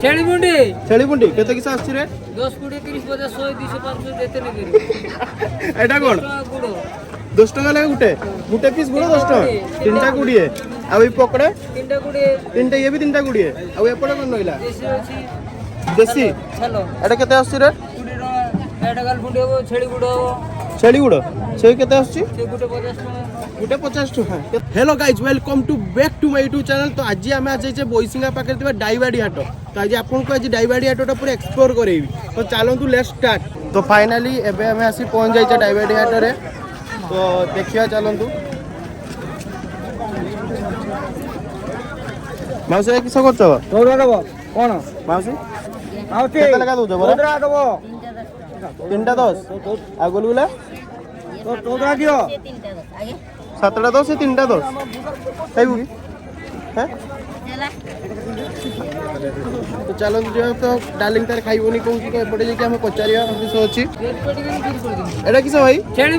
छेली मुंडी केते किस आछि रे 10 20 30 50 100 200 500 देते नहीं करी एटा कोन गुड़ो 10 टका लागे गुटे पीस गुड़ो 10 टका तीनटा गुड़िए आ ई पकड़े तीनटा गुड़िए तीनटा ये भी तीनटा गुड़िए आ एपड़े कोन नइला देसी अछि देसी चलो एटा केते आछि रे 20 टका एटा गाल मुंडी हो छेली गुड़ो छेली गुड़ो से केते आछि से गुटे 50 टका गुटे 50 टका। Hello guys welcome to back to my YouTube channel. तो आज आम आज बोईसिंगा पाखे डाइबाड़ी हाट। तो आज आपको आज डाइबाड़ी हाटा पूरा एक्सप्लोर करेबी। तो चलतु लेट्स स्टार्ट। तो फाइनाली एबे हमें आसी पहुंच जाइए डाइबाड़ी हाट रे। तो देखिए चलतु माउसी किस कर कौन माउसी केते लगा दउछ बरा 3टा 10 आ गुलगुला तो 14 दियो 7टा 10 3टा 10 खाइबू की हैं तो चलो जो तो डार्लिंग तार खाइबोनी कहूँ तो एपटे जाके हम पचारिया किस अछि एटा किस भाई छेली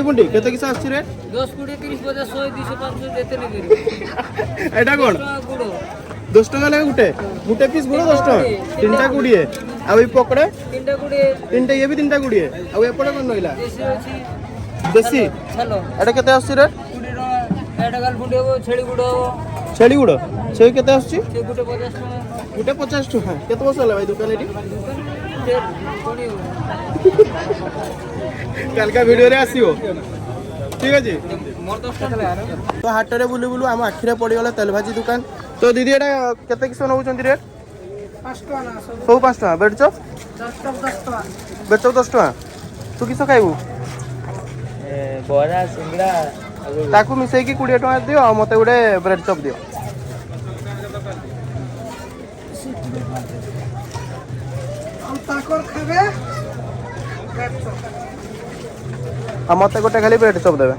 मुंडी केते किस आछि रे 10 20 30 50 100 200 500 देते नहीं करी एटा कोन गुड़ो 10 टका लागे गुटे पीस गुड़ो 10 टका तीनटा गुड़िए आ ई पकड़े तीनटा गुड़िए तीनटा ये भी तीनटा गुड़िए आ एपड़े कोन नइला देसी अछि देसी चलो एटा केते आछि रे 20 टका एटा गाल मुंडी हो छेली गुड़ो छेली गुड़ो से केते आछि से गुटे 50 टका गुटे 50 टका केते बस होला भाई दुकान एटी कालका वीडियो रे आसीओ ठीक अछि मोर 10 टका यार तो हाट रे बुलु बुलु हम आखिरे पड़ी गला तेल भाजी दुकान। तो दीदी एटा केते किस नउचंती रे 5 टका ना सब 5 टका बेड चप 10 टका बेड चप 10 टका तू किस खाइबू बरा सिंगड़ा ताकू मिसई की 20 टका दियो आ मते गुडे ब्रेड चप दियो हम ताकर खाबे आ मते गोटे खाली ब्रेड चप देबे।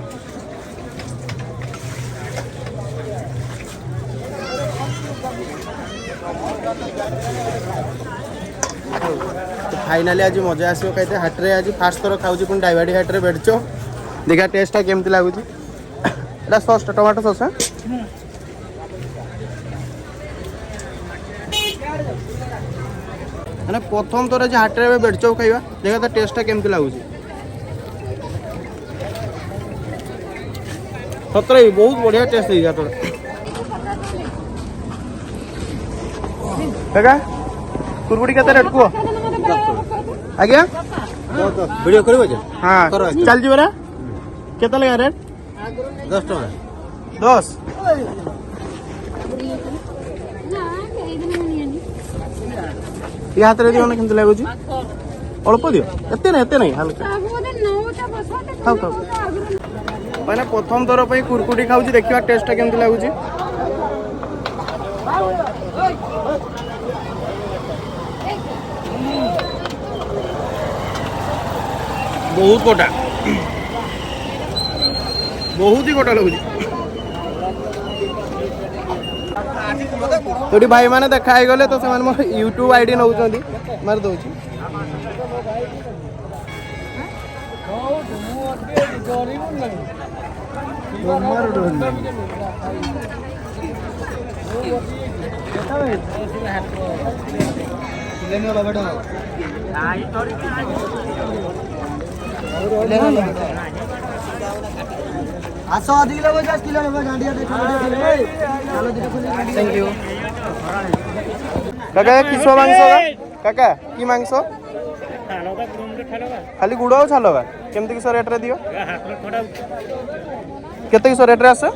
तो फाइनाली आज मजा आसो कहते हाट रे आज फास्ट थर खाऊची पुन डाइबाडी हाट रे ब्रेड चप देखा टेस्ट केमती लागुची एटा सॉस टमाटो सॉस है मैंने प्रथम थर आज हाट रे ब्रेड चप खाइबा देखा तो टेस्ट केमती लागुची सतरे बहुत बढ़िया टेस्ट है तो देखा कुरकुड़ी केते रेट को आज्ञा वीडियो करबो जे हां चल जी बरा केते लगा रेट 10 टका 10 ये हाथ रे दियो ना केमते लागो जी अल्प दियो एते नहीं हल्का खाओ खाओ मैंने प्रथम थर पे कुरकुड़ी खाऊची देखिवा टेस्ट केमती लागुची बहुत कोटा बहुत ही कोटा लगुची तो भाई माने देखा ही गले तो से माने मोर YouTube आईडी नउचंदी मार दोची आसो अधिक लेबो 10 किलो लेबो गांडिया देखो चलो देखो थैंक यू काका किसो मांस काका की मांस खाली गुड़ और छाल केमती किस रेट रे दियो केते किस रेट रे आसे 100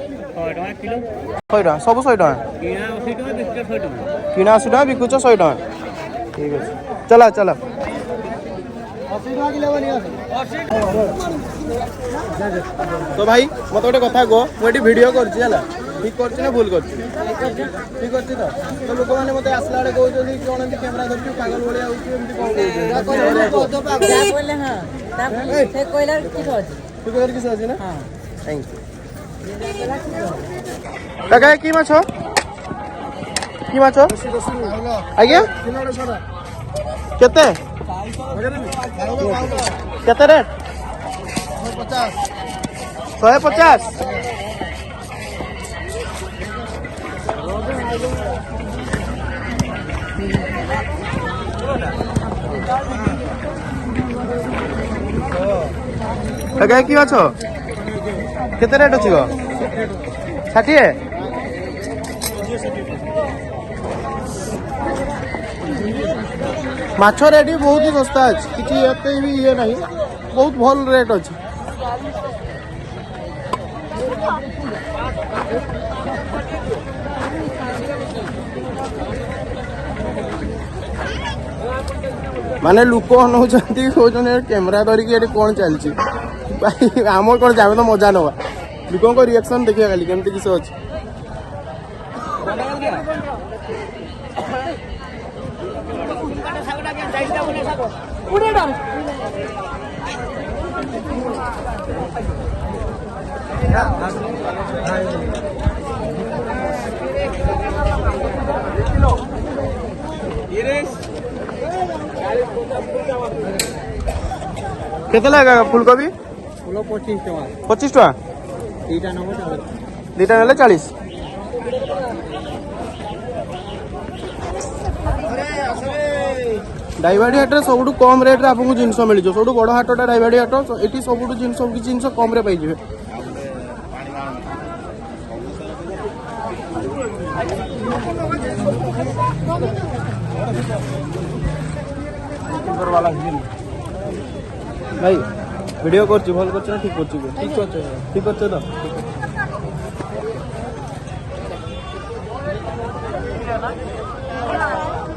टका सब 100 टका किना 80 टका बिकुछ 100 टका ठीक है चला चला 80 टका किलो बनी आसे तो भाई मत गोटे कथा कह मुझे वीडियो करछि हला ठीक करछि ना भूल करछि ठीक करछि तो लोक माने मते आसला रे कहउछथि कोन एंती कैमरा धरछि पागल भलिया होछि एंती कोन कहउछथि हां से कोइला किछ अछि ठीक कर किस अछि ना हां थैंक यू काका की माछो आज्ञा केते केते रेट 150 150 ଆଜ୍ଞା କି ଅଛ କେତେ ରେଟ୍ ଅଛି ଗୋ 60 ମାଛ ରେଟ୍ ବହୁତ ଶସ୍ତା ଅଛି କିଛି ଏତେ ବି ଇଏ ନାହିଁ ବହୁତ ଭଲ ରେଟ୍ ଅଛି ମାନେ ଲୋକ ଅନଉଛନ୍ତି କହୁଛନ୍ତି କ୍ୟାମେରା ଧରିକି ଏଠି କ'ଣ ଚାଲିଛି ଭାଇ ଆମର କ'ଣ ଯାବେ ତ ମଜା ନେବା ଲୋକଙ୍କ ରିଆକ୍ସନ୍ ଦେଖିବା ଖାଲି କେମିତି କିସ ଅଛି କେତେ ଲାଗା ଫୁଲକୋବି ଫୁଲ 25 ଟଙ୍କା 25 ଟଙ୍କା ଏଇଟା ନବ ଦୁଇଟା ନେଲେ 40 ଡାଇବାଡ଼ି ହାଟରେ ସବୁଠୁ କମ୍ ରେଟ୍ରେ ଆପଣଙ୍କୁ ଜିନିଷ ମିଳିଯିବ ସବୁଠୁ ବଡ଼ ହାଟଟା ଡାଇବାଡ଼ି ହାଟ ଏଠି ସବୁଠୁ ଜିନିଷ କିଛି ଜିନିଷ କମ୍ରେ ପାଇଯିବେ ଭାଇ ভিডিও করছি ভাল করছে না ঠিক করছি ঠিক করছে তো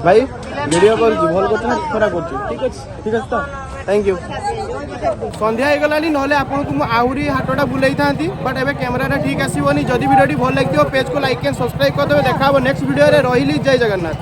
ভাই ভিডিও করছি ভাল করছে না খরাপ করছি ঠিক আছে তো থ্যাংক ইউ সন্ধ্যা হয়ে গলানি নহলে আপনাকে মু আহুরি হাটটা বুলাই থাকি বট এবে ক্যামেরাটা ঠিক আসিবনি যদি ভিডিওটি ভাল লাগিও পেজ কো লাইক এন্ড সবসক্রাইব করে দেবে দেখা হবো নেক্সট ভিডিও রে রহিলি জয় জগন্নাথ।